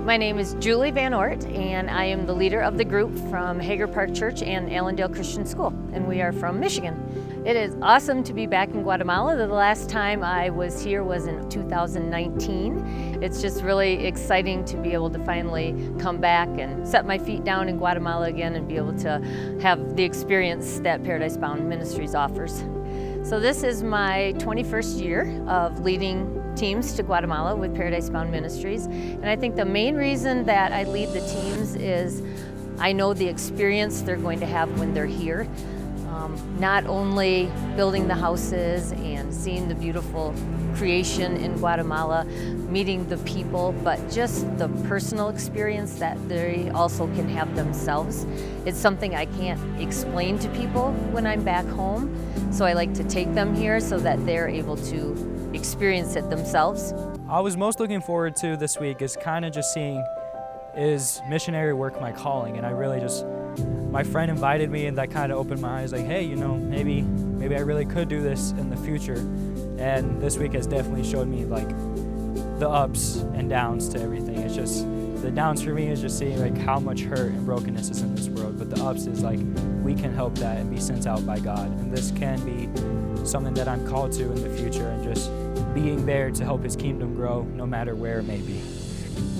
My name is Julie Van Ort, and I am the leader of the group from Hagar Park Church and Allendale Christian School, and we are from Michigan. It is awesome to be back in Guatemala. The last time I was here was in 2019. It's just really exciting to be able to finally come back and set my feet down in Guatemala again and be able to have the experience that Paradise Bound Ministries offers. So this is my 21st year of leading teams to Guatemala with Paradise Bound Ministries. And I think the main reason that I lead the teams is I know the experience they're going to have when they're here. Not only building the houses and seeing the beautiful creation in Guatemala, meeting the people, but just the personal experience that they also can have themselves. It's something I can't explain to people when I'm back home, so I like to take them here so that they're able to experience it themselves. I was most looking forward to this week is kind of just seeing, is missionary work my calling? And I really just, my friend invited me and that kind of opened my eyes like, hey, you know, maybe I really could do this in the future. And this week has definitely showed me like the ups and downs to everything. It's just, the downs for me is just seeing like how much hurt and brokenness is in this world, but the ups is like we can help that and be sent out by God. And this can be something that I'm called to in the future, and just being there to help His kingdom grow no matter where it may be.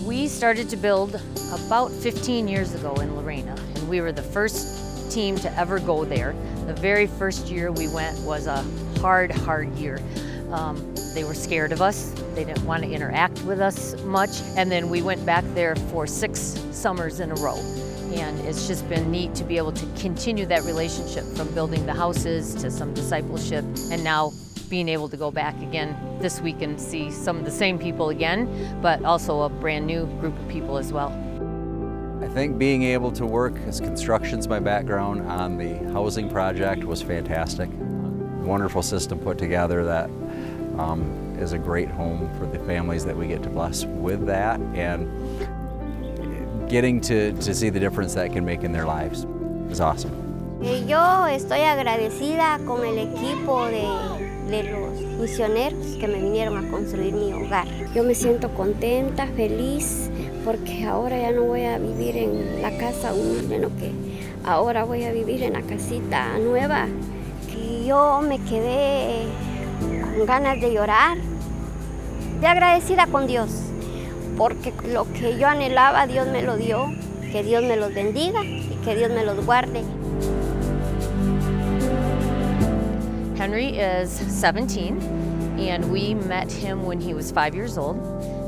We started to build about 15 years ago in Lorena, and we were the first team to ever go there. The very first year we went was a hard year. They were scared of us. They didn't want to interact with us much. And then we went back there for 6 summers in a row. And it's just been neat to be able to continue that relationship from building the houses to some discipleship, and now being able to go back again this week and see some of the same people again, but also a brand new group of people as well. I think being able to work, as construction's my background, on the housing project was fantastic. Wonderful system put together that is a great home for the families that we get to bless with that, and getting to see the difference that can make in their lives is awesome. Yo estoy agradecida con el equipo de los misioneros que me vinieron a construir mi hogar. Yo me siento contenta, feliz, porque ahora ya no voy a vivir en la casa humilde, sino que ahora voy a vivir en la casita nueva. Que yo me quedé con ganas de llorar, de agradecida con Dios, porque lo que yo anhelaba Dios me lo dio. Que Dios me los bendiga y que Dios me los guarde. Henry is 17, and we met him when he was 5 years old.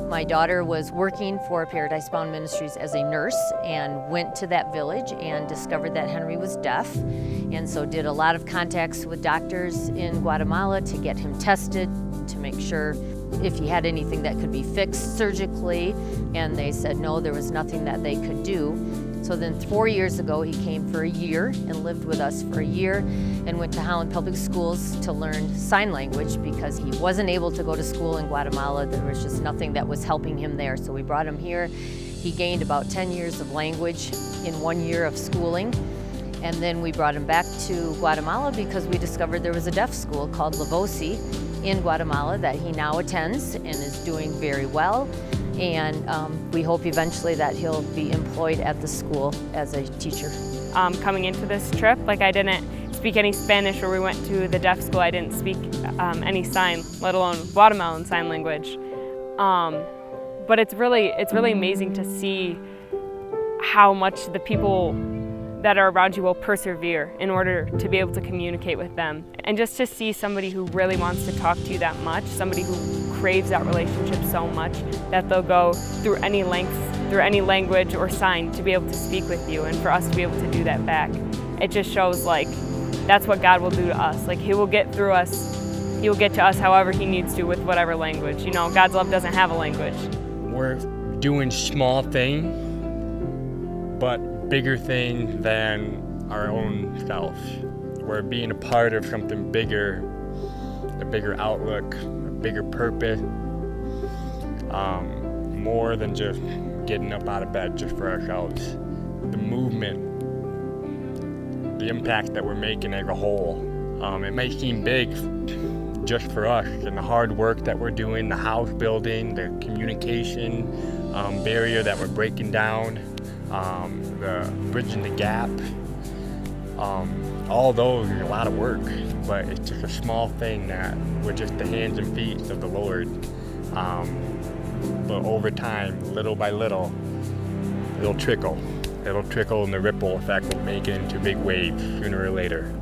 My daughter was working for Paradise Bound Ministries as a nurse and went to that village and discovered that Henry was deaf, and so did a lot of contacts with doctors in Guatemala to get him tested, to make sure if he had anything that could be fixed surgically, and they said no, there was nothing that they could do. So then 4 years ago, he came for a year and lived with us for a year and went to Holland Public Schools to learn sign language because he wasn't able to go to school in Guatemala. There was just nothing that was helping him there. So we brought him here. He gained about 10 years of language in 1 year of schooling. And then we brought him back to Guatemala because we discovered there was a deaf school called Lavosi in Guatemala that he now attends and is doing very well. And we hope eventually that he'll be employed at the school as a teacher. Coming into this trip, like I didn't speak any Spanish, or we went to the deaf school, I didn't speak any sign, let alone Guatemalan sign language. But it's really amazing to see how much the people that are around you will persevere in order to be able to communicate with them. And just to see somebody who really wants to talk to you that much, somebody who craves that relationship so much that they'll go through any length, through any language or sign to be able to speak with you, and for us to be able to do that back. It just shows like that's what God will do to us. Like He will get through us, He will get to us however He needs to with whatever language. You know, God's love doesn't have a language. We're doing small thing, but bigger thing than our own self. We're being a part of something bigger, a bigger outlook, a bigger purpose, more than just getting up out of bed just for ourselves. The movement, the impact that we're making as a whole. It may seem big just for us and the hard work that we're doing, the house building, the communication barrier that we're breaking down, the bridging the gap. All those are a lot of work, but it's just a small thing that we're just the hands and feet of the Lord. But over time, little by little, it'll trickle. It'll trickle and the ripple effect will make it into big waves sooner or later.